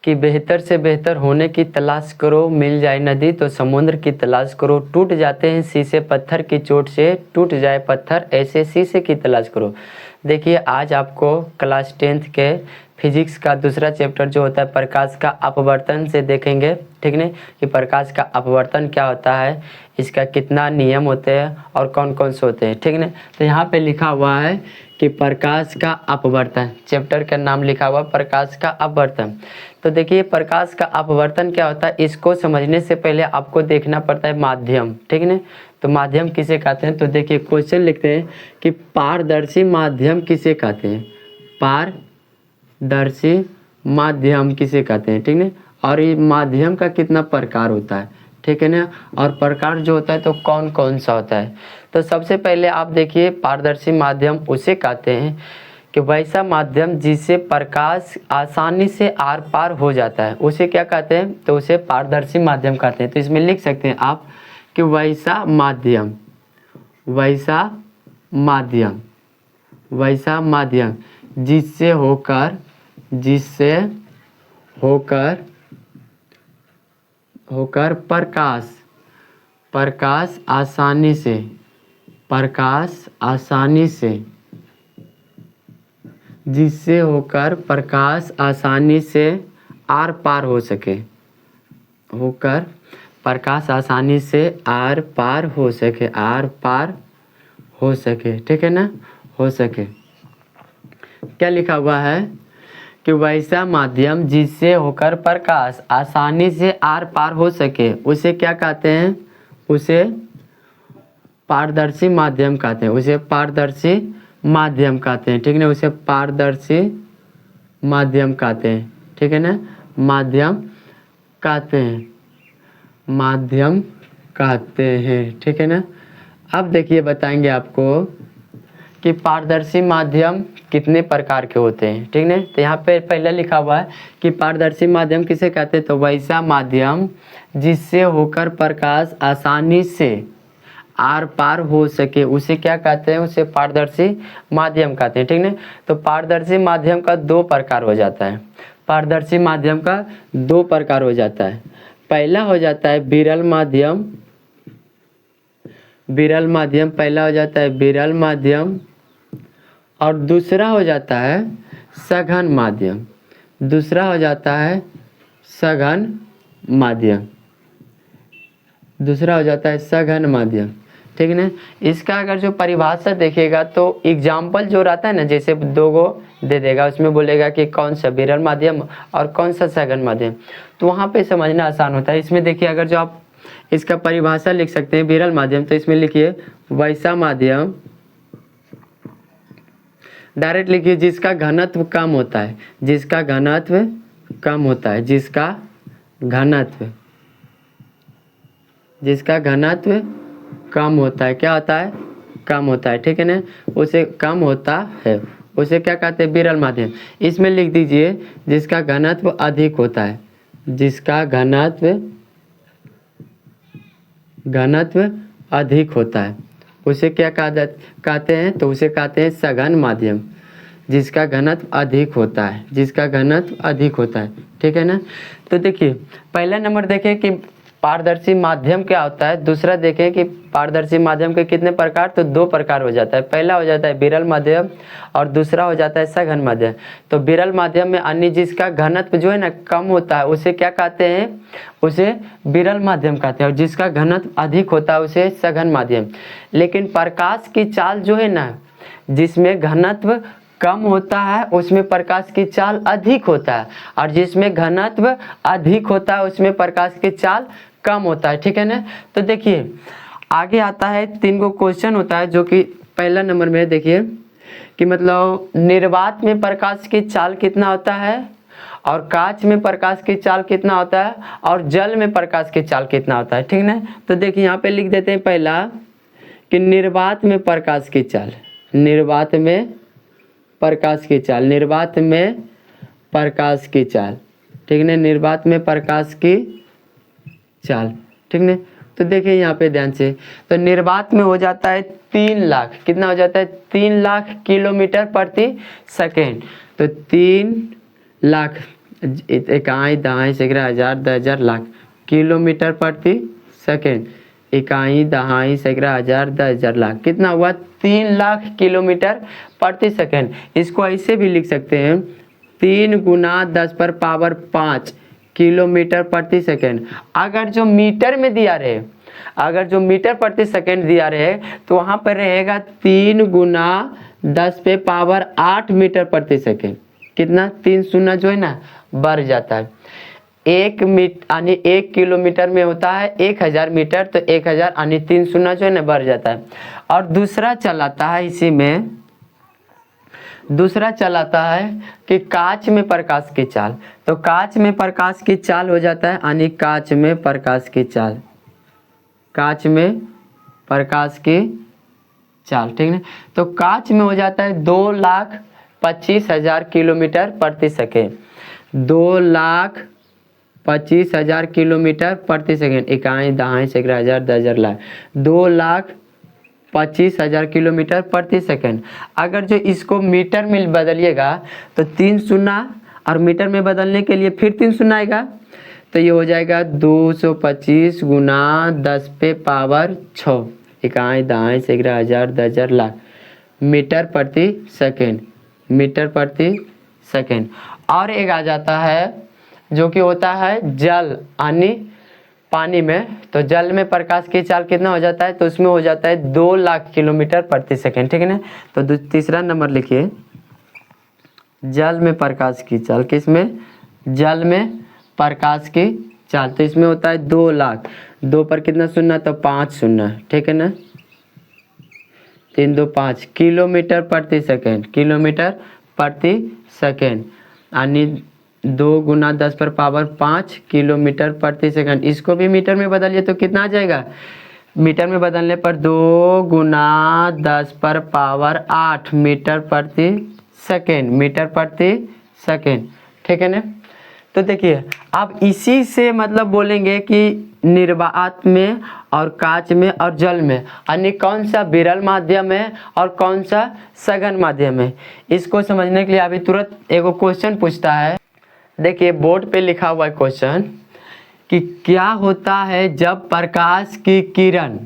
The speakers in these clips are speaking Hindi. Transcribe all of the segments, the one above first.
कि बेहतर से बेहतर होने की तलाश करो, मिल जाए नदी तो समुद्र की तलाश करो, टूट जाते हैं शीशे पत्थर की चोट से, टूट जाए पत्थर ऐसे शीशे की तलाश करो। देखिए आज आपको क्लास 10th के फिजिक्स का दूसरा चैप्टर जो होता है प्रकाश का अपवर्तन से देखेंगे, ठीक नहीं, कि प्रकाश का अपवर्तन क्या होता है, इसका कितना नियम होते हैं और कौन कौन से होते हैं, ठीक नहीं। तो यहाँ पे लिखा हुआ है कि प्रकाश का अपवर्तन, चैप्टर का नाम लिखा हुआ प्रकाश का अपवर्तन। तो देखिए प्रकाश का अपवर्तन क्या होता है, इसको समझने से पहले आपको देखना पड़ता है माध्यम, ठीक नहीं। तो माध्यम किसे कहते हैं, तो देखिए क्वेश्चन लिखते हैं कि पारदर्शी माध्यम किसे कहते हैं, पारदर्शी माध्यम किसे कहते हैं, ठीक है। और ये माध्यम का कितना प्रकार होता है, ठीक है ना, और प्रकार जो होता है तो कौन कौन सा होता है। तो सबसे पहले आप देखिए पारदर्शी माध्यम उसे कहते हैं कि वैसा माध्यम जिससे प्रकाश आसानी से आर पार हो जाता है, उसे क्या कहते हैं, तो उसे पारदर्शी माध्यम कहते हैं। तो इसमें लिख सकते हैं आप कि वैसा माध्यम, वैसा माध्यम, वैसा माध्यम जिससे होकर, जिससे होकर होकर प्रकाश, प्रकाश आसानी से, प्रकाश आसानी से, जिससे होकर प्रकाश आसानी से आर पार हो सके, होकर प्रकाश आसानी से आर पार हो सके, आर पार हो सके, ठीक है ना, हो सके। क्या लिखा हुआ है कि वैसा माध्यम जिससे होकर प्रकाश आसानी से आर पार हो सके उसे क्या कहते हैं, उसे पारदर्शी माध्यम कहते हैं, उसे पारदर्शी माध्यम कहते हैं, ठीक है ना, उसे पारदर्शी माध्यम कहते हैं, ठीक है ना, माध्यम कहते हैं, माध्यम कहते हैं, ठीक है ना। अब देखिए बताएंगे आपको कि पारदर्शी माध्यम कितने प्रकार के होते हैं, ठीक है। तो यहाँ पे पहले लिखा हुआ है कि पारदर्शी माध्यम किसे कहते हैं, तो वैसा माध्यम जिससे होकर प्रकाश आसानी से आर पार हो सके उसे क्या कहते हैं, उसे पारदर्शी माध्यम कहते हैं, ठीक है। तो पारदर्शी माध्यम का दो प्रकार हो जाता है, पारदर्शी माध्यम का दो प्रकार हो जाता है। पहला हो जाता है विरल माध्यम, विरल माध्यम पहला हो जाता है विरल माध्यम, और दूसरा हो जाता है सघन माध्यम, दूसरा हो जाता है सघन माध्यम, दूसरा हो जाता है सघन माध्यम, ठीक है ना। इसका अगर जो परिभाषा देखेगा तो एग्जाम्पल जो रहता है ना, जैसे दो गो दे देगा, उसमें बोलेगा कि कौन सा विरल माध्यम और कौन सा सघन माध्यम, तो वहाँ पे समझना आसान होता है। इसमें देखिए अगर जो आप इसका परिभाषा लिख सकते हैं विरल माध्यम, तो इसमें लिखिए वैसा माध्यम, डायरेक्ट लिखिए जिसका घनत्व कम होता है, जिसका घनत्व कम होता है, जिसका घनत्व, जिसका घनत्व कम होता है, क्या होता है, कम होता है, ठीक है ना, उसे कम होता है उसे क्या कहते हैं, विरल माध्यम। इसमें लिख दीजिए जिसका घनत्व अधिक होता है, जिसका घनत्व, घनत्व अधिक होता है उसे क्या कहते हैं, तो उसे कहते हैं सघन माध्यम, जिसका घनत्व अधिक होता है, जिसका घनत्व अधिक होता है, ठीक है ना। तो देखिए पहला नंबर देखें कि पारदर्शी माध्यम क्या होता है, दूसरा देखें कि पारदर्शी माध्यम के कितने प्रकार, तो दो प्रकार हो जाता है। पहला हो जाता है विरल माध्यम और दूसरा हो जाता है सघन माध्यम। तो विरल माध्यम में अन्य जिसका घनत्व जो है ना कम होता है उसे क्या कहते हैं, उसे विरल माध्यम कहते हैं, और जिसका घनत्व अधिक होता है उसे सघन माध्यम। लेकिन प्रकाश की चाल जो है ना, जिसमें घनत्व कम होता है उसमें प्रकाश की चाल अधिक होता है, और जिसमें घनत्व अधिक होता है उसमें प्रकाश की चाल कम होता है, ठीक है ना। तो देखिए आगे आता है 3 गो क्वेश्चन होता है, जो कि पहला नंबर में देखिए कि मतलब निर्वात में प्रकाश की चाल कितना होता है, और कांच में प्रकाश की चाल कितना होता है, और जल में प्रकाश की चाल कितना होता है, ठीक है ना। तो देखिए यहाँ पे लिख देते हैं पहला कि निर्वात में प्रकाश की चाल, निर्वात में प्रकाश की चाल, निर्वात में प्रकाश की चाल, ठीक है ना, निर्वात में प्रकाश की चाल, ठीक है। तो देखिए यहाँ पे ध्यान से, तो निर्वात में हो जाता है 3 लाख, कितना हो जाता है, 3 लाख किलोमीटर प्रति सेकेंड। तो 3 लाख इकाई दहाई सैकड़ा हजार 10,000 लाख किलोमीटर प्रति सेकेंड। इकाई दहाई सैकड़ा हजार 10,000 लाख कितना हुआ 3 लाख किलोमीटर प्रति सेकेंड। इसको ऐसे भी लिख सकते हैं 3 गुना 10⁻5 किलोमीटर प्रति सेकेंड। अगर जो मीटर में दिया रहे, अगर जो मीटर प्रति सेकेंड दिया रहे तो वहाँ पर रहेगा 3 गुना 10⁻8 मीटर प्रति सेकेंड। कितना 3 शून्य जो है ना बढ़ जाता है। 1 किलोमीटर में होता है 1000 मीटर, तो 1000 यानी 3 शून्य जो है ना बढ़ जाता है। और दूसरा चलाता है इसी में, दूसरा चलाता है कि कांच में प्रकाश की चाल। तो कांच में प्रकाश की चाल हो जाता है यानी कांच में प्रकाश की चाल, कांच में प्रकाश की चाल, ठीक है। तो कांच में हो जाता है 2,25,000 किलोमीटर प्रति सेकेंड। 2,25,000 किलोमीटर प्रति सेकेंड। इकाई दहाई सैकड़ा हजार 10,000 लाख 2,25,000 किलोमीटर प्रति सेकेंड। अगर जो इसको मीटर में बदलिएगा तो 3 शून्य और मीटर में बदलने के लिए फिर 3 शून्य आएगा, तो ये हो जाएगा 225 गुना 10⁻6 इकाई दहाई सैकड़ा हजार 10,000 लाख मीटर प्रति सेकेंड, मीटर प्रति सेकेंड। और एक आ जाता है जो कि होता है जल यानी पानी में। तो जल में प्रकाश की चाल कितना हो जाता है, तो उसमें हो जाता है 2 लाख किलोमीटर प्रति सेकेंड, ठीक है ना। तो तीसरा नंबर लिखिए जल में प्रकाश की चाल। किसमें? जल में प्रकाश की चाल। तो इसमें होता है 2 लाख, 2 पर कितना शून्य तो 5 शून्य, ठीक है ना। 3 2 5 किलोमीटर प्रति सेकेंड, किलोमीटर प्रति सेकेंड यानी 2 गुना 10⁻5 किलोमीटर प्रति सेकंड। इसको भी मीटर में बदलिए तो कितना आ जाएगा, मीटर में बदलने पर 2 गुना 10⁻8 मीटर प्रति सेकंड, मीटर प्रति सेकंड, ठीक है ना। तो देखिए आप इसी से मतलब बोलेंगे कि निर्वात में और कांच में और जल में यानी कौन सा विरल माध्यम है और कौन सा सघन माध्यम है। इसको समझने के लिए अभी तुरंत एक क्वेश्चन पूछता है। देखिए बोर्ड पे लिखा हुआ है क्वेश्चन कि क्या होता है जब प्रकाश की किरण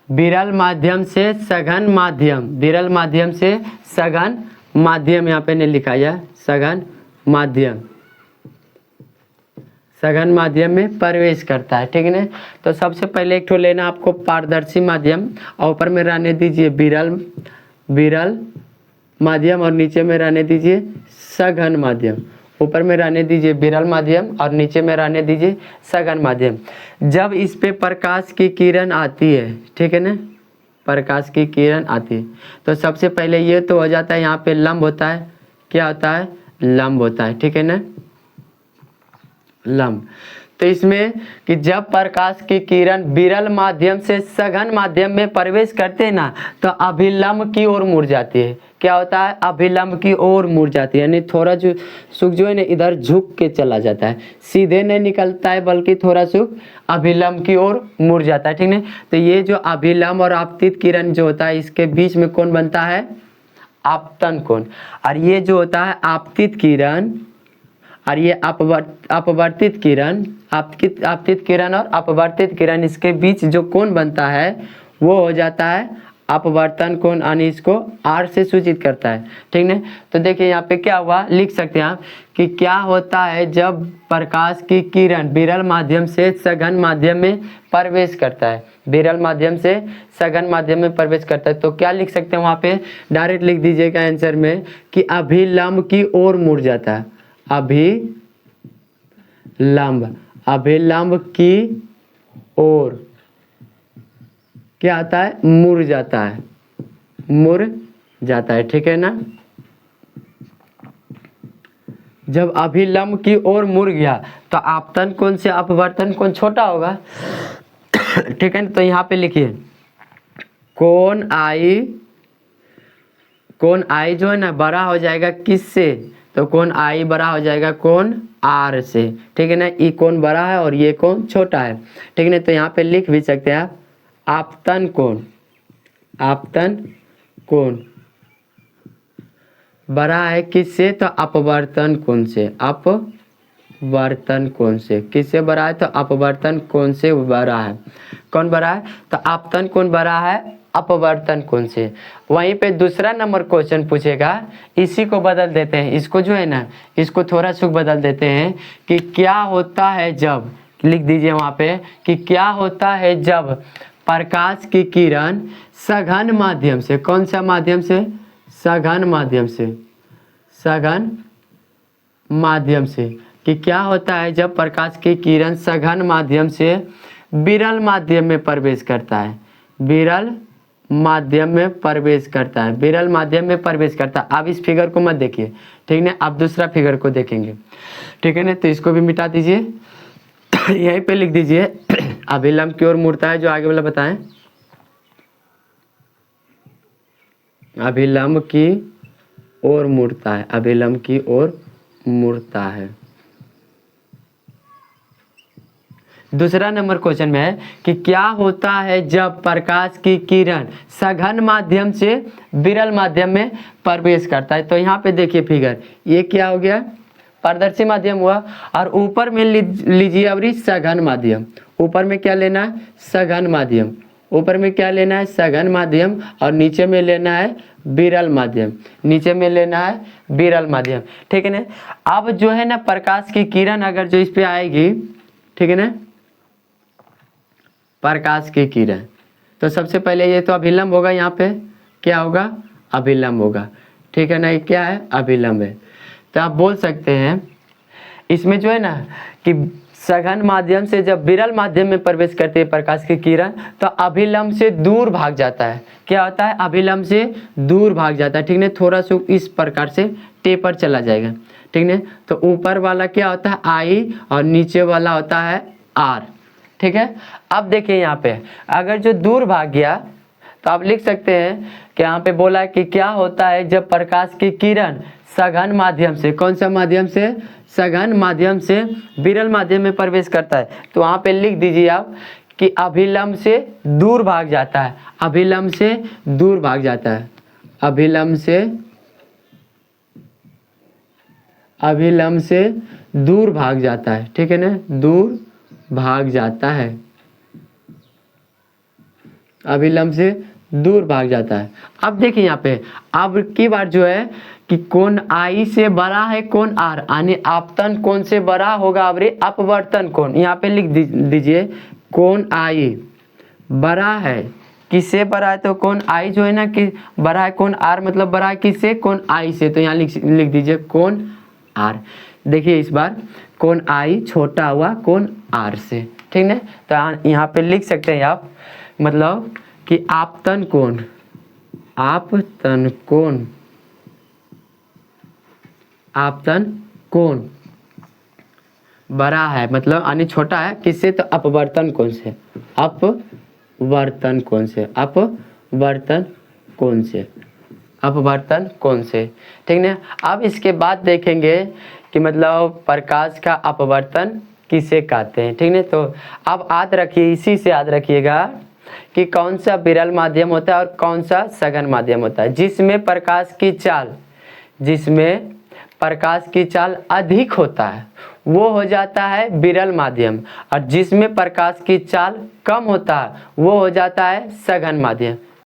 विरल माध्यम से सघन माध्यम, विरल माध्यम से सघन माध्यम, यहाँ पे नहीं लिखा है सघन माध्यम, सघन माध्यम में प्रवेश करता है, ठीक है ना। तो सबसे पहले एक ठो लेना आपको पारदर्शी माध्यम और ऊपर में रहने दीजिए विरल माध्यम और नीचे में रहने दीजिए सघन माध्यम। ऊपर में रहने दीजिए विरल माध्यम और नीचे में रहने दीजिए सघन माध्यम। जब इस पे प्रकाश की किरण आती है, ठीक है ना, प्रकाश की किरण आती है तो सबसे पहले ये तो हो जाता है, यहाँ पे लंब होता है, क्या होता है लंब होता है, ठीक है ना, लंब। तो इसमें कि जब प्रकाश की किरण विरल माध्यम से सघन माध्यम में प्रवेश करते हैं ना तो अभिलंब की ओर मुड़ जाती है। क्या होता है, अभिलंब की ओर मुड़ जाती है, यानी थोड़ा जो सुख जो है ना इधर झुक के चला जाता है, सीधे नहीं निकलता है बल्कि थोड़ा सुख अभिलंब की ओर मुड़ जाता है, ठीक है। तो ये जो अभिलंब और आपतित किरण जो होता है इसके बीच में कौन बनता है, आपतन कोण। और ये जो होता है आपतित किरण और ये अपवर्तित किरण, आपतित किरण और अपवर्तित किरण, इसके बीच जो कोण बनता है वो हो जाता है अपवर्तन कोण, यानी इसको R से सूचित करता है, ठीक है। तो देखिए यहाँ पे क्या हुआ, लिख सकते हैं आप कि क्या होता है जब प्रकाश की किरण विरल माध्यम से सघन माध्यम में प्रवेश करता है, विरल माध्यम से सघन माध्यम में प्रवेश करता है। तो क्या लिख सकते हैं वहाँ पे, डायरेक्ट लिख दीजिएगा आंसर में कि अभिलंब की ओर मुड़ जाता है, अभिलंब की ओर क्या आता है, मुड़ जाता है, मुड़ जाता है, ठीक है ना। जब अभिलंब की ओर मुड़ गया तो आपतन कोण से अपवर्तन कोण छोटा होगा, ठीक है। तो यहाँ पे लिखिए कोण आई जो है ना बड़ा हो जाएगा किससे, तो कोण आई बड़ा हो जाएगा कोण R से, ठीक है ना। ये कोण बड़ा है और ये कोण छोटा है, ठीक है ना। तो यहाँ पे लिख भी सकते हैं आप आपतन कोण बड़ा है किससे, तो अपवर्तन कोण से, अपवर्तन कोण से। किससे बड़ा है? तो अपवर्तन कोण से बड़ा है। कौन बड़ा है? तो आपतन कोण बड़ा है अपवर्तन कोण से। वहीं पे दूसरा नंबर क्वेश्चन पूछेगा, इसी को बदल देते हैं, इसको जो है ना, इसको थोड़ा सा बदल देते हैं कि क्या होता है जब, लिख दीजिए वहाँ पे कि क्या होता है जब प्रकाश की किरण सघन माध्यम से, कौन सा माध्यम से? सघन माध्यम से, सघन माध्यम से, कि क्या होता है जब प्रकाश की किरण सघन माध्यम से विरल माध्यम में प्रवेश करता है। विरल माध्यम में प्रवेश करता है, विरल माध्यम में प्रवेश करता है। अब इस फिगर को मत देखिए, ठीक है, आप दूसरा फिगर को देखेंगे, ठीक है ना। तो इसको भी मिटा दीजिए, यहीं पे लिख दीजिए अभिलंब की ओर मुड़ता है, जो आगे वाला बताएं, अभिलंब की ओर मुड़ता है, अभिलंब की ओर मुड़ता है। दूसरा नंबर क्वेश्चन में है कि क्या होता है जब प्रकाश की किरण सघन माध्यम से विरल माध्यम में प्रवेश करता है। तो यहाँ पे देखिए फिगर, ये क्या हो गया? पारदर्शी माध्यम हुआ, और ऊपर में लीजिए अवरी सघन माध्यम। ऊपर में क्या लेना है? सघन माध्यम। ऊपर में क्या लेना है? सघन माध्यम, और नीचे में लेना है विरल माध्यम, नीचे में लेना है विरल माध्यम, ठीक है ना। अब जो है ना प्रकाश की किरण अगर जो इस पे आएगी, ठीक है ना, प्रकाश की किरण, तो सबसे पहले ये तो अभिलंब होगा, यहाँ पे क्या होगा? अभिलंब होगा, ठीक है ना। ये क्या है? अभिलंब है। तो आप बोल सकते हैं इसमें जो है ना कि सघन माध्यम से जब विरल माध्यम में प्रवेश करती है प्रकाश की किरण, तो अभिलंब से दूर भाग जाता है। क्या होता है? अभिलंब से दूर भाग जाता है, ठीक है। थोड़ा सा इस प्रकार से टेपर चला जाएगा, ठीक है। तो ऊपर वाला क्या होता है? आई, और नीचे वाला होता है आर, ठीक है। अब देखिए यहाँ पे अगर जो दूर भाग गया तो आप लिख सकते हैं कि यहाँ पे बोला कि क्या होता है जब प्रकाश की किरण सघन माध्यम से, कौन सा माध्यम से? सघन माध्यम से विरल माध्यम में प्रवेश करता है। तो वहाँ पे लिख दीजिए आप कि अभिलंब से दूर भाग जाता है, अभिलंब से दूर भाग जाता है, अभिलंब से दूर भाग जाता है, ठीक है ना, दूर भाग जाता है, अभिलंब से दूर भाग जाता है। अब देखिए यहाँ पे अब की बार जो है कि कोण आई से बड़ा है कोण आर, यानी आपतन कोण से बड़ा होगा अब अपवर्तन कोण। यहाँ पे लिख दीजिए कोण आई बड़ा है, किससे बड़ा है? तो कोण आई जो है ना कि बड़ा है कोण आर, मतलब बड़ा है किससे? कोण आई से। तो यहाँ लिख दीजिए कोण आर। देखिए इस बार कोण आई छोटा हुआ कोण आर से, ठीक है। तो यहाँ पे लिख सकते हैं आप, मतलब कि आपतन कोण, आपतन कोण, आपतन कोण बड़ा है, मतलब यानी छोटा है किससे? तो अपवर्तन कोण से, अपवर्तन कोण से, अपवर्तन कोण से, अपवर्तन कोण से, ठीक है। अब इसके बाद देखेंगे कि मतलब प्रकाश का अपवर्तन किसे कहते हैं, ठीक है। तो अब याद रखिए, इसी से याद रखिएगा कि कौन सा विरल माध्यम होता है और कौन सा सघन माध्यम होता है। जिसमें प्रकाश की चाल, जिसमें प्रकाश की चाल अधिक होता है वो हो जाता है विरल माध्यम, और जिसमें प्रकाश की चाल कम होता है वो हो जाता है सघन माध्यम।